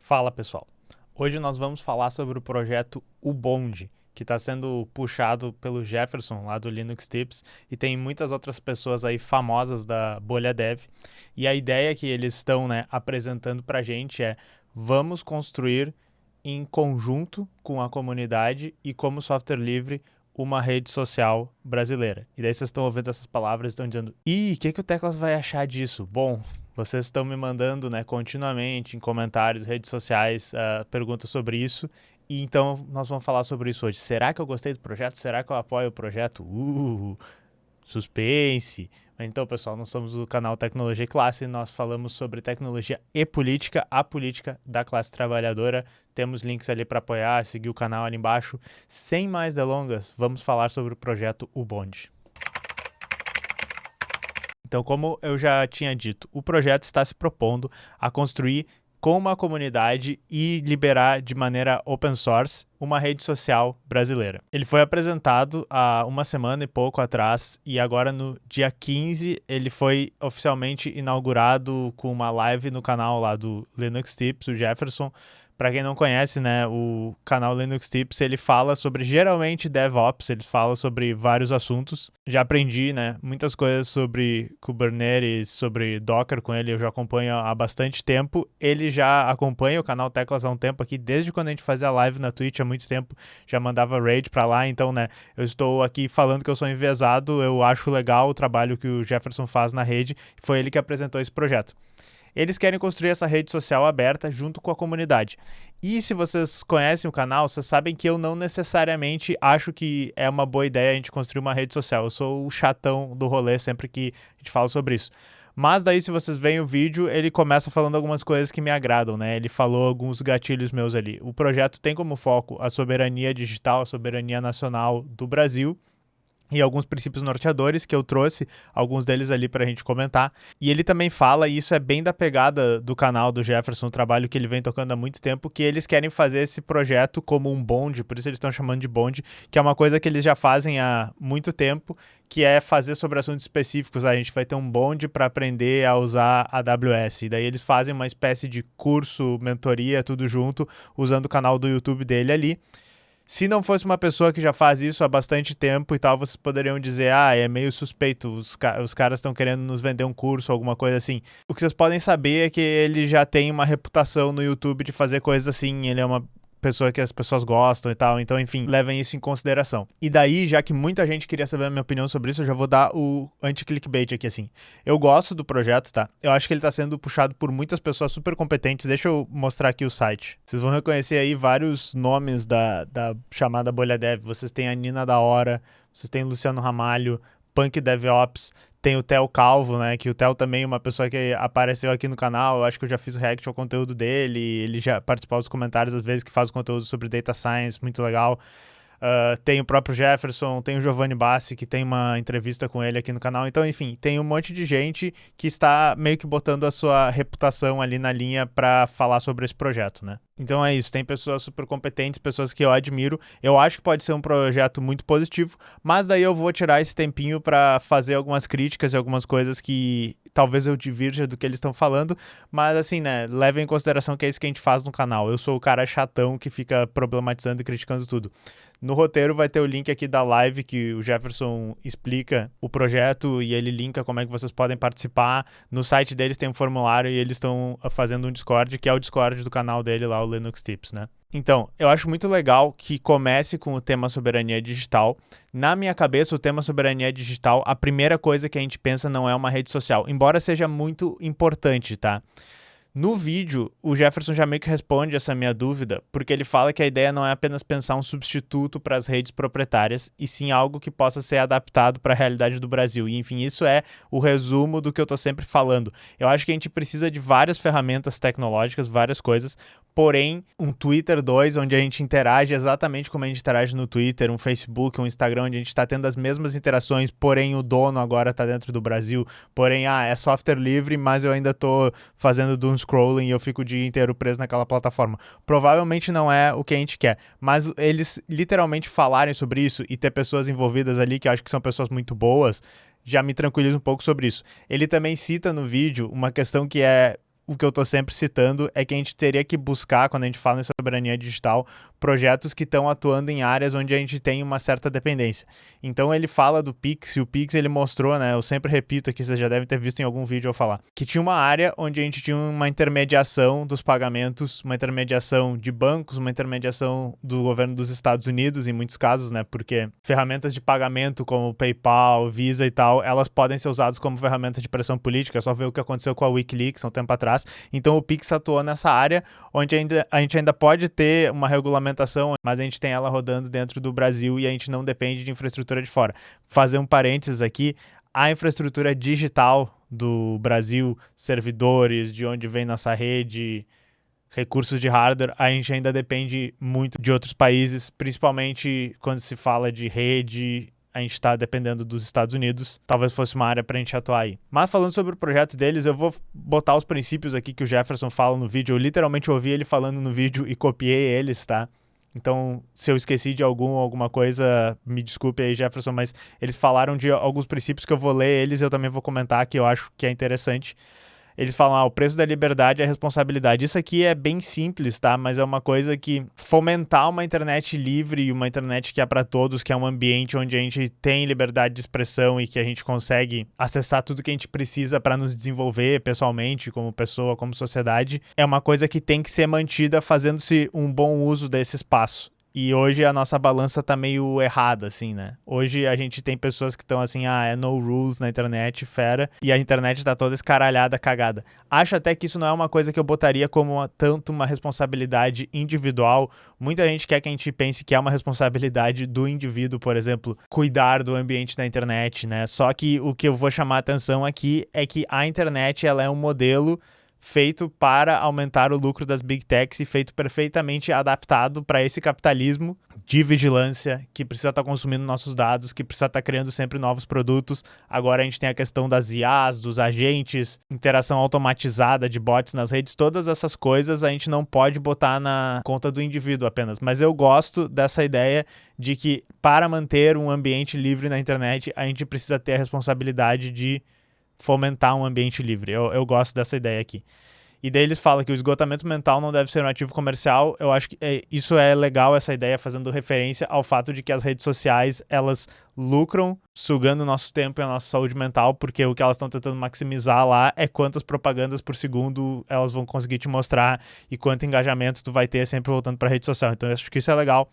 Fala pessoal, hoje nós vamos falar sobre o projeto Ubonde, que está sendo puxado pelo Jefferson lá do Linux Tips e tem muitas outras pessoas aí famosas da bolha dev. E a ideia que eles estão apresentando para a gente é: vamos construir em conjunto com a comunidade e como software livre uma rede social brasileira. E daí vocês estão ouvindo essas palavras e estão dizendo: ih, o que o Teclas vai achar disso? Bom, vocês estão me mandando continuamente em comentários, redes sociais, perguntas sobre isso. E então nós vamos falar sobre isso hoje. Será que eu gostei do projeto? Será que eu apoio o projeto? Suspense. Então, pessoal, nós somos o canal Tecnologia e Classe e nós falamos sobre tecnologia e política, a política da classe trabalhadora. Temos links ali para apoiar, seguir o canal ali embaixo. Sem mais delongas, vamos falar sobre o projeto Ubonde. Então, como eu já tinha dito, o projeto está se propondo a construir com uma comunidade e liberar de maneira open source uma rede social brasileira. Ele foi apresentado há uma semana e pouco atrás e agora no dia 15 ele foi oficialmente inaugurado com uma live no canal lá do Linux Tips, o Jefferson. Para quem não conhece, o canal Linux Tips, ele fala sobre, geralmente, DevOps, ele fala sobre vários assuntos. Já aprendi, muitas coisas sobre Kubernetes, sobre Docker com ele, eu já acompanho há bastante tempo. Ele já acompanha o canal Teclas há um tempo aqui, desde quando a gente fazia live na Twitch há muito tempo, já mandava raid para lá, então, eu estou aqui falando que eu sou enviesado, eu acho legal o trabalho que o Jefferson faz na rede, foi ele que apresentou esse projeto. Eles querem construir essa rede social aberta junto com a comunidade. E se vocês conhecem o canal, vocês sabem que eu não necessariamente acho que é uma boa ideia a gente construir uma rede social. Eu sou o chatão do rolê sempre que a gente fala sobre isso. Mas daí, se vocês veem o vídeo, ele começa falando algumas coisas que me agradam, Ele falou alguns gatilhos meus ali. O projeto tem como foco a soberania digital, a soberania nacional do Brasil, e alguns princípios norteadores que eu trouxe, alguns deles ali para a gente comentar. E ele também fala, e isso é bem da pegada do canal do Jefferson, um trabalho que ele vem tocando há muito tempo, que eles querem fazer esse projeto como um bonde, por isso eles estão chamando de bonde, que é uma coisa que eles já fazem há muito tempo, que é fazer sobre assuntos específicos. A gente vai ter um bonde para aprender a usar a AWS. E daí eles fazem uma espécie de curso, mentoria, tudo junto, usando o canal do YouTube dele ali. Se não fosse uma pessoa que já faz isso há bastante tempo e tal, vocês poderiam dizer: é meio suspeito, os caras estão querendo nos vender um curso, alguma coisa assim. O que vocês podem saber é que ele já tem uma reputação no YouTube de fazer coisas assim, ele é uma pessoa que as pessoas gostam e tal, então, enfim, levem isso em consideração. E daí, já que muita gente queria saber a minha opinião sobre isso, eu já vou dar o anti-clickbait aqui, assim. Eu gosto do projeto, tá? Eu acho que ele tá sendo puxado por muitas pessoas super competentes. Deixa eu mostrar aqui o site. Vocês vão reconhecer aí vários nomes da chamada bolha dev. Vocês têm a Nina da Hora, vocês têm Luciano Ramalho, Punk DevOps, tem o Theo Calvo, que o Theo também é uma pessoa que apareceu aqui no canal, eu acho que eu já fiz react ao conteúdo dele, ele já participou dos comentários às vezes, que faz conteúdo sobre Data Science, muito legal. Tem o próprio Jefferson, tem o Giovanni Bassi, que tem uma entrevista com ele aqui no canal. Então, enfim, tem um monte de gente que está meio que botando a sua reputação ali na linha para falar sobre esse projeto, Então é isso, tem pessoas super competentes, pessoas que eu admiro. Eu acho que pode ser um projeto muito positivo, mas daí eu vou tirar esse tempinho para fazer algumas críticas e algumas coisas que talvez eu divirja do que eles estão falando, mas assim, levem em consideração que é isso que a gente faz no canal. Eu sou o cara chatão que fica problematizando e criticando tudo. No roteiro vai ter o link aqui da live que o Jefferson explica o projeto e ele linka como é que vocês podem participar. No site deles tem um formulário e eles estão fazendo um Discord, que é o Discord do canal dele lá, o Linux Tips, Então, eu acho muito legal que comece com o tema soberania digital. Na minha cabeça, o tema soberania digital, a primeira coisa que a gente pensa não é uma rede social, embora seja muito importante, tá? No vídeo, o Jefferson já meio que responde essa minha dúvida, porque ele fala que a ideia não é apenas pensar um substituto para as redes proprietárias, e sim algo que possa ser adaptado para a realidade do Brasil. E, enfim, isso é o resumo do que eu estou sempre falando. Eu acho que a gente precisa de várias ferramentas tecnológicas, várias coisas, porém, um Twitter 2, onde a gente interage exatamente como a gente interage no Twitter, um Facebook, um Instagram, onde a gente está tendo as mesmas interações, porém o dono agora está dentro do Brasil, porém, é software livre, mas eu ainda estou fazendo doom scrolling e eu fico o dia inteiro preso naquela plataforma. Provavelmente não é o que a gente quer, mas eles literalmente falarem sobre isso e ter pessoas envolvidas ali, que eu acho que são pessoas muito boas, já me tranquiliza um pouco sobre isso. Ele também cita no vídeo uma questão que é o que eu tô sempre citando é que a gente teria que buscar, quando a gente fala em soberania digital, projetos que estão atuando em áreas onde a gente tem uma certa dependência. Então ele fala do Pix, e o Pix ele mostrou, né, eu sempre repito aqui, vocês já devem ter visto em algum vídeo eu falar, que tinha uma área onde a gente tinha uma intermediação dos pagamentos, uma intermediação de bancos, uma intermediação do governo dos Estados Unidos, em muitos casos, né, porque ferramentas de pagamento como PayPal, Visa e tal, elas podem ser usadas como ferramenta de pressão política, é só ver o que aconteceu com a Wikileaks há um tempo atrás. Então o Pix atuou nessa área onde a gente ainda pode ter uma regulamentação, mas a gente tem ela rodando dentro do Brasil e a gente não depende de infraestrutura de fora. Fazer um parênteses aqui, a infraestrutura digital do Brasil, servidores, de onde vem nossa rede, recursos de hardware, a gente ainda depende muito de outros países, principalmente quando se fala de rede, a gente está dependendo dos Estados Unidos. Talvez fosse uma área para a gente atuar aí. Mas falando sobre o projeto deles, eu vou botar os princípios aqui que o Jefferson fala no vídeo. Eu literalmente ouvi ele falando no vídeo e copiei eles, tá? Então, se eu esqueci de alguma coisa, me desculpe aí, Jefferson, mas eles falaram de alguns princípios que eu vou ler eles, eu também vou comentar, que eu acho que é interessante. Eles falam, o preço da liberdade é a responsabilidade. Isso aqui é bem simples, tá? Mas é uma coisa que fomentar uma internet livre e uma internet que é para todos, que é um ambiente onde a gente tem liberdade de expressão e que a gente consegue acessar tudo que a gente precisa para nos desenvolver pessoalmente, como pessoa, como sociedade, é uma coisa que tem que ser mantida fazendo-se um bom uso desse espaço. E hoje a nossa balança tá meio errada, assim, né? Hoje a gente tem pessoas que estão assim, é no rules na internet, fera, e a internet tá toda escaralhada, cagada. Acho até que isso não é uma coisa que eu botaria como tanto uma responsabilidade individual. Muita gente quer que a gente pense que é uma responsabilidade do indivíduo, por exemplo, cuidar do ambiente da internet, né? Só que o que eu vou chamar a atenção aqui é que a internet, ela é um modelo feito para aumentar o lucro das Big Techs e feito perfeitamente adaptado para esse capitalismo de vigilância que precisa estar consumindo nossos dados, que precisa estar criando sempre novos produtos. Agora a gente tem a questão das IAs, dos agentes, interação automatizada de bots nas redes, todas essas coisas a gente não pode botar na conta do indivíduo apenas. Mas eu gosto dessa ideia de que para manter um ambiente livre na internet, a gente precisa ter a responsabilidade de fomentar um ambiente livre. Eu gosto dessa ideia aqui. E daí eles falam que o esgotamento mental não deve ser um ativo comercial. Eu acho que isso é legal, essa ideia, fazendo referência ao fato de que as redes sociais, elas lucram sugando o nosso tempo e a nossa saúde mental, porque o que elas estão tentando maximizar lá é quantas propagandas por segundo elas vão conseguir te mostrar e quanto engajamento tu vai ter sempre voltando para a rede social. Então eu acho que isso é legal.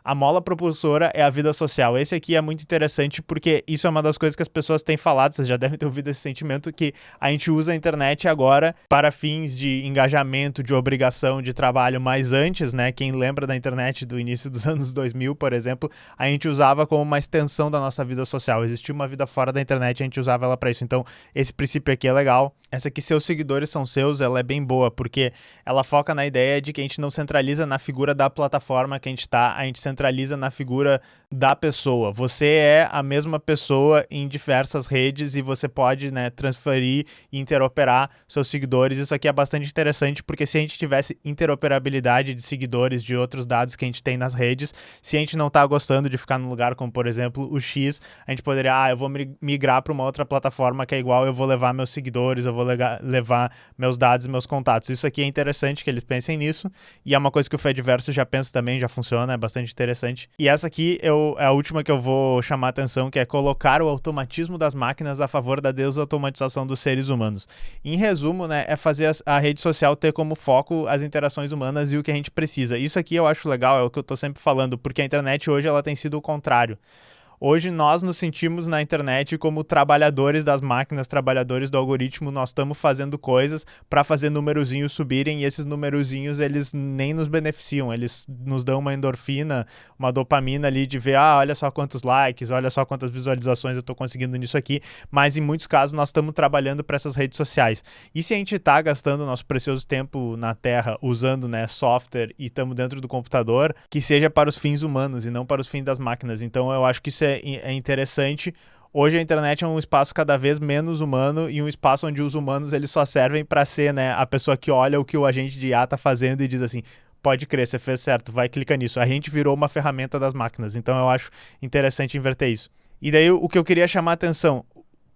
A mola propulsora é a vida social. Esse aqui é muito interessante porque isso é uma das coisas que as pessoas têm falado, vocês já devem ter ouvido esse sentimento, que a gente usa a internet agora para fins de engajamento, de obrigação, de trabalho, mas antes, né, quem lembra da internet do início dos anos 2000, por exemplo, a gente usava como uma extensão da nossa vida social. Existia uma vida fora da internet, a gente usava ela para isso. Então, esse princípio aqui é legal. Essa aqui, seus seguidores são seus, ela é bem boa, porque ela foca na ideia de que a gente não centraliza na figura da plataforma que a gente tá, a gente centraliza na figura da pessoa. Você é a mesma pessoa em diversas redes e você pode, né, transferir e interoperar seus seguidores. Isso aqui é bastante interessante, porque se a gente tivesse interoperabilidade de seguidores, de outros dados que a gente tem nas redes, se a gente não tá gostando de ficar num lugar como, por exemplo, o X, a gente poderia, eu vou migrar para uma outra plataforma que é igual, eu vou levar meus seguidores, eu vou levar meus dados e meus contatos. Isso aqui é interessante que eles pensem nisso, e é uma coisa que o Fediverso já pensa também, já funciona, é bastante interessante. E essa aqui é a última que eu vou chamar a atenção, que é colocar o automatismo das máquinas a favor da desautomatização dos seres humanos. Em resumo, né, é fazer a rede social ter como foco as interações humanas e o que a gente precisa. Isso aqui eu acho legal, é o que eu tô sempre falando, porque a internet hoje ela tem sido o contrário. Hoje nós nos sentimos na internet como trabalhadores das máquinas, trabalhadores do algoritmo, nós estamos fazendo coisas para fazer numerozinhos subirem e esses numerozinhos eles nem nos beneficiam, eles nos dão uma endorfina, uma dopamina ali de ver, olha só quantos likes, olha só quantas visualizações eu estou conseguindo nisso aqui, mas em muitos casos nós estamos trabalhando para essas redes sociais. E se a gente está gastando nosso precioso tempo na Terra usando, né, software e estamos dentro do computador, que seja para os fins humanos e não para os fins das máquinas. Então eu acho que isso é interessante. Hoje a internet é um espaço cada vez menos humano e um espaço onde os humanos eles só servem para ser, né, a pessoa que olha o que o agente de IA está fazendo e diz assim, pode crer, você fez certo, vai clicar nisso. A gente virou uma ferramenta das máquinas, então eu acho interessante inverter isso. E daí o que eu queria chamar a atenção,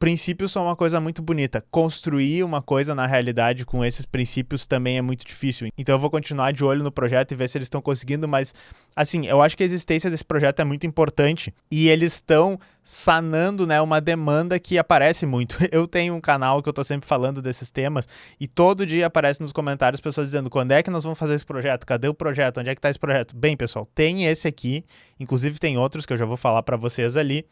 princípios são uma coisa muito bonita. Construir uma coisa na realidade com esses princípios também é muito difícil. Então eu vou continuar de olho no projeto e ver se eles estão conseguindo, mas assim, eu acho que a existência desse projeto é muito importante e eles estão sanando, né, uma demanda que aparece muito. Eu tenho um canal que eu tô sempre falando desses temas e todo dia aparece nos comentários pessoas dizendo: quando é que nós vamos fazer esse projeto? Cadê o projeto? Onde é que tá esse projeto? Bem, pessoal, tem esse aqui, inclusive tem outros que eu já vou falar para vocês ali.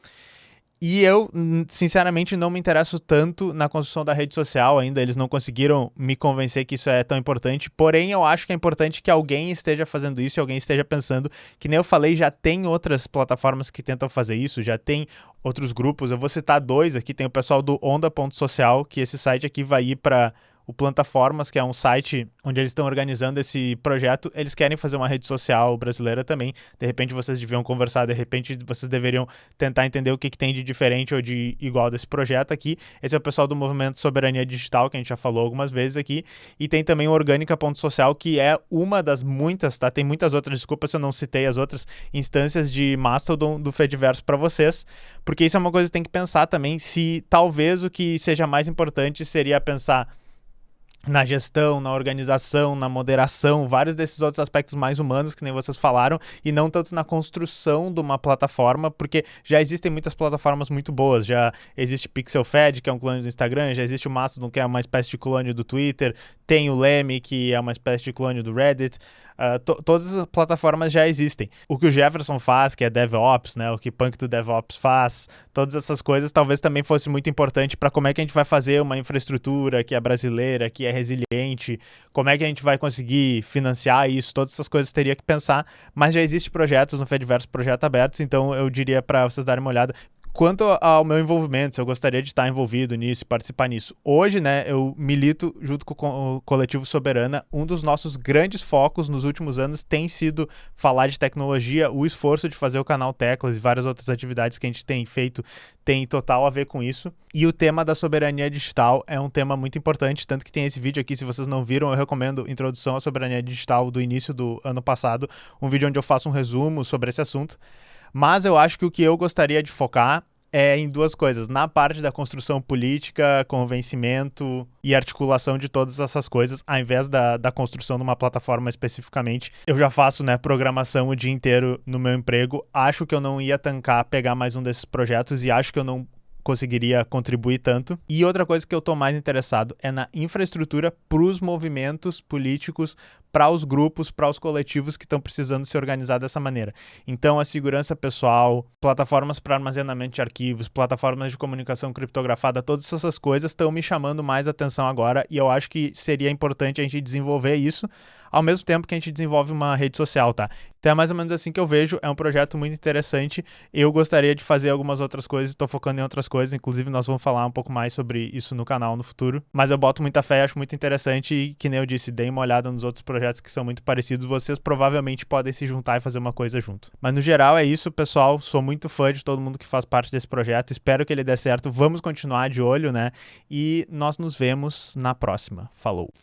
E eu, sinceramente, não me interesso tanto na construção da rede social ainda. Eles não conseguiram me convencer que isso é tão importante. Porém, eu acho que é importante que alguém esteja fazendo isso e alguém esteja pensando. Que nem eu falei, já tem outras plataformas que tentam fazer isso, já tem outros grupos. Eu vou citar 2 aqui. Tem o pessoal do Onda.social, que esse site aqui vai ir para o Plantaformas, que é um site onde eles estão organizando esse projeto. Eles querem fazer uma rede social brasileira também. De repente vocês deviam conversar, de repente vocês deveriam tentar entender o que tem de diferente ou de igual desse projeto aqui. Esse é o pessoal do Movimento Soberania Digital, que a gente já falou algumas vezes aqui. E tem também o Orgânica.social, que é uma das muitas, tá? Tem muitas outras, desculpa se eu não citei as outras instâncias de Mastodon do Fediverso para vocês, porque isso é uma coisa que tem que pensar também, se talvez o que seja mais importante seria pensar na gestão, na organização, na moderação, vários desses outros aspectos mais humanos que nem vocês falaram, e não tanto na construção de uma plataforma, porque já existem muitas plataformas muito boas, já existe PixelFed, que é um clone do Instagram, já existe o Mastodon, que é uma espécie de clone do Twitter, tem o Lemmy, que é uma espécie de clone do Reddit. Todas as plataformas já existem. O que o Jefferson faz, que é DevOps, né? O que Punk do DevOps faz, todas essas coisas talvez também fosse muito importante para como é que a gente vai fazer uma infraestrutura que é brasileira, que é resiliente, como é que a gente vai conseguir financiar isso, todas essas coisas teria que pensar, mas já existem projetos no Fediverso, projetos abertos, então eu diria para vocês darem uma olhada. Quanto ao meu envolvimento, se eu gostaria de estar envolvido nisso e participar nisso. Hoje, né, eu milito junto com o Coletivo Soberana. Um dos nossos grandes focos nos últimos anos tem sido falar de tecnologia. O esforço de fazer o canal Teclas e várias outras atividades que a gente tem feito tem total a ver com isso. E o tema da soberania digital é um tema muito importante, tanto que tem esse vídeo aqui, se vocês não viram, eu recomendo Introdução à Soberania Digital do início do ano passado, um vídeo onde eu faço um resumo sobre esse assunto. Mas eu acho que o que eu gostaria de focar é em 2 coisas. Na parte da construção política, convencimento e articulação de todas essas coisas, ao invés da construção de uma plataforma especificamente. Eu já faço, né, programação o dia inteiro no meu emprego. Acho que eu não ia tancar pegar mais um desses projetos e acho que eu não conseguiria contribuir tanto. E outra coisa que eu tô mais interessado é na infraestrutura para os movimentos políticos, para os grupos, para os coletivos que estão precisando se organizar dessa maneira. Então, a segurança pessoal, plataformas para armazenamento de arquivos, plataformas de comunicação criptografada, todas essas coisas estão me chamando mais atenção agora e eu acho que seria importante a gente desenvolver isso ao mesmo tempo que a gente desenvolve uma rede social, tá? Então é mais ou menos assim que eu vejo, é um projeto muito interessante, eu gostaria de fazer algumas outras coisas, estou focando em outras coisas, inclusive nós vamos falar um pouco mais sobre isso no canal no futuro, mas eu boto muita fé, acho muito interessante e, que nem eu disse, deem uma olhada nos outros projetos que são muito parecidos, vocês provavelmente podem se juntar e fazer uma coisa junto. Mas no geral é isso, pessoal, sou muito fã de todo mundo que faz parte desse projeto, espero que ele dê certo, vamos continuar de olho, né? E nós nos vemos na próxima. Falou!